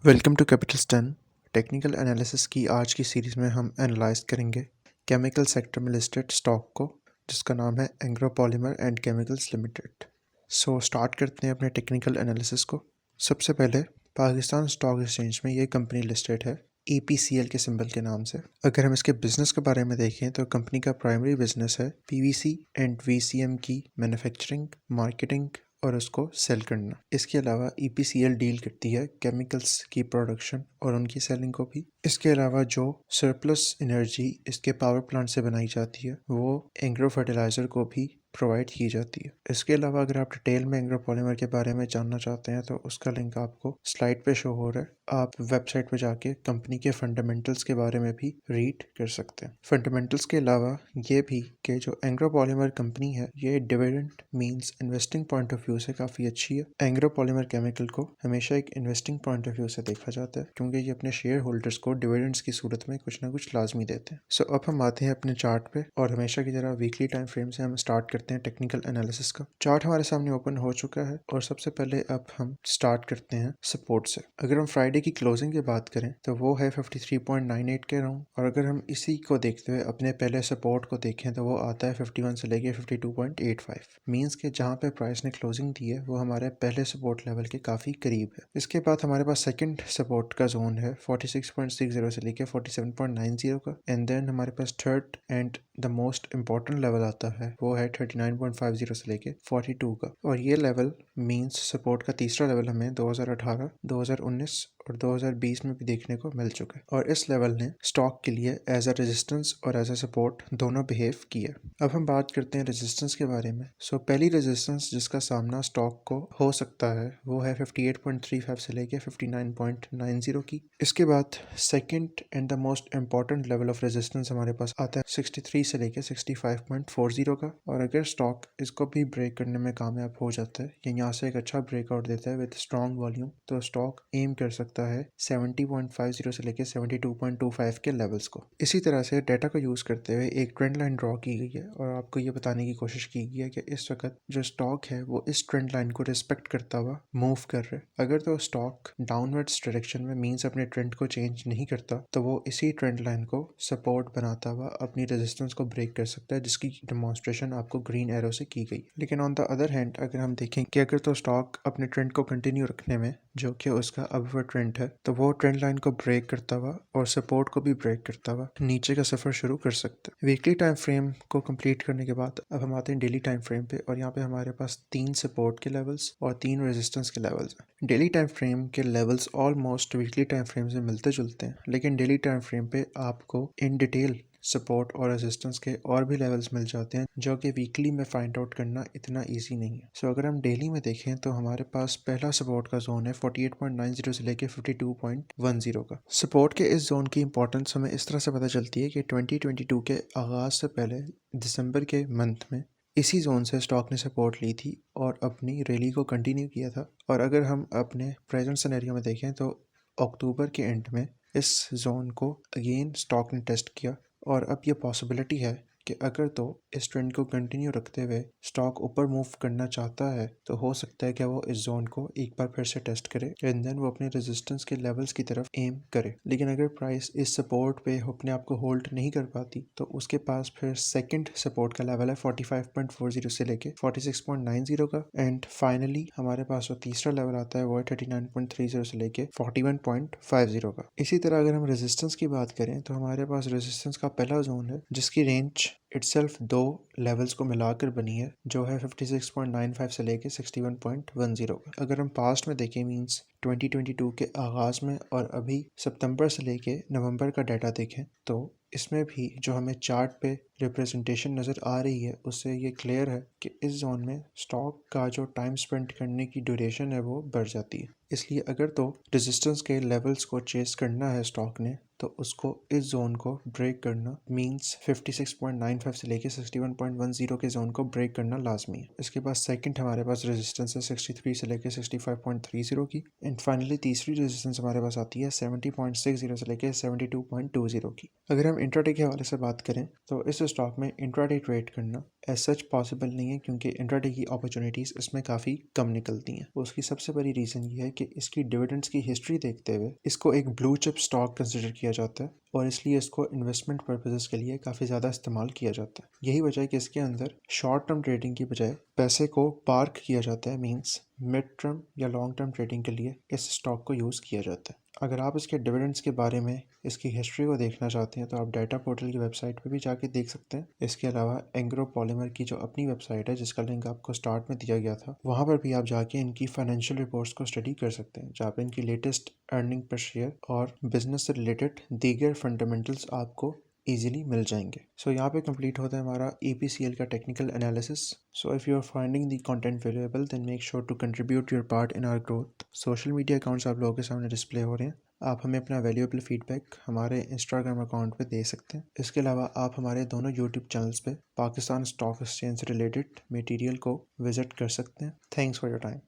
Welcome to capital stan. Technical analysis की आज की सीरीज़ में हम एनालाइज करेंगे केमिकल सेक्टर में लिस्टेड स्टॉक को, जिसका नाम है Engro polymer and chemicals limited. So start करते हैं अपने टेक्निकल एनालिसिस को। सबसे पहले पाकिस्तान स्टॉक एक्सचेंज में ये कंपनी लिस्टेड है EPCL के सिंबल के नाम से। अगर हम इसके बिजनेस के बारे में देखें तो कंपनी का प्राइमरी बिजनेस है PVC एंड VCM की मैन्युफैक्चरिंग, मार्केटिंग और उसको सेल करना। इसके अलावा EPCL डील करती है केमिकल्स की प्रोडक्शन और उनकी सेलिंग को भी। इसके अलावा जो सरप्लस एनर्जी इसके पावर प्लांट से बनाई जाती है वो एंग्रो फर्टिलाइज़र को भी प्रोवाइड की जाती है। इसके अलावा अगर आप डिटेल में एंग्रो पॉलीमर के बारे में जानना चाहते हैं तो उसका लिंक आपको स्लाइड पे शो हो रहा है। आप वेबसाइट पे जाके कंपनी के फंडामेंटल्स के बारे में भी रीड कर सकते हैं। फंडामेंटल्स के अलावा ये भी कि जो एंग्रो पॉलीमर कंपनी है ये dividend means investing point of view से काफ़ी अच्छी है। एंग्रो पॉलीमर केमिकल को हमेशा एक इन्वेस्टिंग पॉइंट ऑफ व्यू से देखा जाता है क्योंकि ये अपने शेयर होल्डर्स को डिविडेंड्स की सूरत में कुछ ना कुछ लाजमी देते हैं। सो अब हम आते हैं अपने चार्ट पे और हमेशा की तरह वीकली टाइम फ्रेम से हम स्टार्ट करते हैं टेक्निकल एनालिसिस का। चार्ट हमारे सामने ओपन हो चुका है और सबसे पहले अब हम स्टार्ट करते हैं सपोर्ट से। अगर हम फ्राइडे की क्लोजिंग की बात करें तो वो है 53.98 के राउंड, और अगर हम इसी को देखते हुए अपने पहले सपोर्ट को देखें तो वो आता है 51 से लेके 52.85। मींस के जहां पे प्राइस ने क्लोजिंग दी है वो हमारे पहले सपोर्ट लेवल के काफ़ी करीब है। इसके बाद हमारे पास सेकंड सपोर्ट का जोन है 46.60 से लेके 47.90 का, एंड देन हमारे पास third and the most important level आता है वो है 39.50 से लेके 42 का, और ये लेवल मींस सपोर्ट का तीसरा लेवल हमें 2018, 2019 और 2020 में भी देखने को मिल चुका है, और इस लेवल ने स्टॉक के लिए एज अ रेजिस्टेंस और एज अ सपोर्ट दोनों बिहेव किया। अब हम बात करते हैं रेजिस्टेंस के बारे में। पहली रेजिस्टेंस जिसका सामना स्टॉक को हो सकता है वो है 58.35 से लेके 59.90 की। इसके बाद second and the most important level of resistance हमारे पास आता है 63 से लेके 65.40 का, और अगर स्टॉक इसको भी ब्रेक करने में कामयाब हो जाता है या यहाँ से एक अच्छा ब्रेकआउट देता है विद स्ट्रॉन्ग वॉल्यूम, तो स्टॉक एम कर सकता है 70.50 से लेके 72.25 के लेवल्स को। इसी तरह से डाटा को यूज करते हुए एक ट्रेंड लाइन ड्रॉ की गई है और आपको ये बताने की कोशिश की गई है कि इस वक्त जो स्टॉक है वो इस ट्रेंड लाइन को रिस्पेक्ट करता हुआ मूव कर रहा है। अगर तो स्टॉक डाउनवर्ड्स डायरेक्शन में मींस अपने ट्रेंड को चेंज नहीं करता तो वो इसी ट्रेंड लाइन को सपोर्ट बनाता हुआ अपनी रेजिस्टेंस को ब्रेक कर सकता है, जिसकी डेमोन्स्ट्रेशन आपको ग्रीन एरो से की गई। लेकिन ऑन द अदर हैंड अगर हम देखें कि अगर तो स्टॉक अपने ट्रेंड को कंटिन्यू रखने में, जो कि उसका अपवर्ड ट्रेंड है, तो वो ट्रेंड लाइन को ब्रेक करता हुआ और सपोर्ट को भी ब्रेक करता हुआ नीचे का सफर शुरू कर सकता है। वीकली टाइम फ्रेम को कंप्लीट करने के बाद अब हम आते हैं डेली टाइम फ्रेम पे, और यहाँ पे हमारे पास 3 सपोर्ट के लेवल्स और 3 रेजिस्टेंस के लेवल्स हैं। डेली टाइम फ्रेम के levels almost weekly time frame से मिलते जुलते हैं, लेकिन डेली टाइम फ्रेम पे आपको इन डिटेल सपोर्ट और रेजिस्टेंस के और भी लेवल्स मिल जाते हैं जो कि वीकली में फाइंड आउट करना इतना इजी नहीं है। अगर हम डेली में देखें तो हमारे पास पहला सपोर्ट का जोन है 48.90 से लेके 52.10 का। सपोर्ट के इस जोन की इंपॉर्टेंस हमें इस तरह से पता चलती है कि 2022 के आगाज से पहले दिसंबर के मंथ में इसी जोन से स्टॉक ने सपोर्ट ली थी और अपनी रैली को कंटिन्यू किया था। और अगर हम अपने प्रेजेंट सिनेरियो में देखें तो अक्टूबर के एंड में इस जोन को अगेन स्टॉक ने टेस्ट किया, और अब ये पॉसिबिलिटी है कि अगर तो इस ट्रेंड को कंटिन्यू रखते हुए स्टॉक ऊपर मूव करना चाहता है तो हो सकता है कि वो इस जोन को एक बार फिर से टेस्ट करे एंड देन वो अपने रेजिस्टेंस के लेवल्स की तरफ एम करे। लेकिन अगर प्राइस इस सपोर्ट पे अपने आप को होल्ड नहीं कर पाती तो उसके पास फिर सेकंड सपोर्ट का लेवल है 45.40 से लेके 46.90 का, एंड फाइनली हमारे पास जो तीसरा लेवल आता है वो है 39.30 से लेके 41.50 का। इसी तरह अगर हम रेजिस्टेंस की बात करें तो हमारे पास रेजिस्टेंस का पहला जोन है जिसकी रेंज इटसेल्फ 2 लेवल्स को मिलाकर बनी है, जो है 56.95 से लेके 61.10 का। अगर हम पास्ट में देखें मींस 2022 के आगाज में और अभी सितंबर से लेके नवंबर का डाटा देखें तो इसमें भी जो हमें चार्ट पे रिप्रेजेंटेशन नज़र आ रही है उससे ये क्लियर है कि इस जोन में स्टॉक का जो टाइम स्पेंड करने की ड्यूरेशन है वो बढ़ जाती है। इसलिए अगर तो रेजिस्टेंस के लेवल्स को चेस करना है स्टॉक ने तो उसको इस जोन को ब्रेक करना मींस 56.95 से लेके 61.10 के जोन को ब्रेक करना लाजमी है। इसके बाद सेकंड हमारे पास रेजिस्टेंस है 63 से लेके 65.30 की, एंड फाइनली तीसरी रेजिस्टेंस हमारे पास आती है 70.60 से लेके 72.20 की। अगर हम इंट्राडे के हवाले से बात करें तो इस स्टॉक में इंट्राडे ट्रेड करना एज सच पॉसिबल नहीं है क्योंकि इंट्राडे की अपॉर्चुनिटीज़ इसमें काफ़ी कम निकलती हैं। उसकी सबसे बड़ी रीज़न ये है कि इसकी डिविडेंड्स की हिस्ट्री देखते हुए इसको एक ब्लू चिप स्टॉक कंसिडर किया जाता है और इसलिए इसको इन्वेस्टमेंट पर्पसेस के लिए काफ़ी ज़्यादा इस्तेमाल किया जाता है। यही वजह है कि इसके अंदर शॉर्ट टर्म ट्रेडिंग की बजाय पैसे को पार्क किया जाता है, मींस मिड टर्म या लॉन्ग टर्म ट्रेडिंग के लिए इस स्टॉक को यूज़ किया जाता है। अगर आप इसके डिविडेंड्स के बारे में इसकी हिस्ट्री को देखना चाहते हैं तो आप डाटा पोर्टल की वेबसाइट पे भी जाके देख सकते हैं। इसके अलावा एंग्रो पॉलीमर की जो अपनी वेबसाइट है, जिसका लिंक आपको स्टार्ट में दिया गया था, वहाँ पर भी आप जाके इनकी फाइनेंशियल रिपोर्ट्स को स्टडी कर सकते हैं, जहाँ पे इनकी लेटेस्ट अर्निंग पर शेयर और बिजनेस से रिलेटेड दीगर फंडामेंटल्स आपको इजीली मिल जाएंगे। सो यहाँ पे कंप्लीट होता है हमारा APCL का technical analysis. So if you are finding the content valuable then make sure to contribute your part in our growth. Social media accounts आप लोगों के सामने डिस्प्ले हो रहे हैं। आप हमें अपना वैल्यूएबल फीडबैक हमारे इंस्टाग्राम अकाउंट पे दे सकते हैं। इसके अलावा आप हमारे दोनों यूट्यूब चैनल्स पे पाकिस्तान स्टॉक एक्सचेंज से रिलेटेड मटेरियल को विजिट कर सकते हैं। Thanks for your time.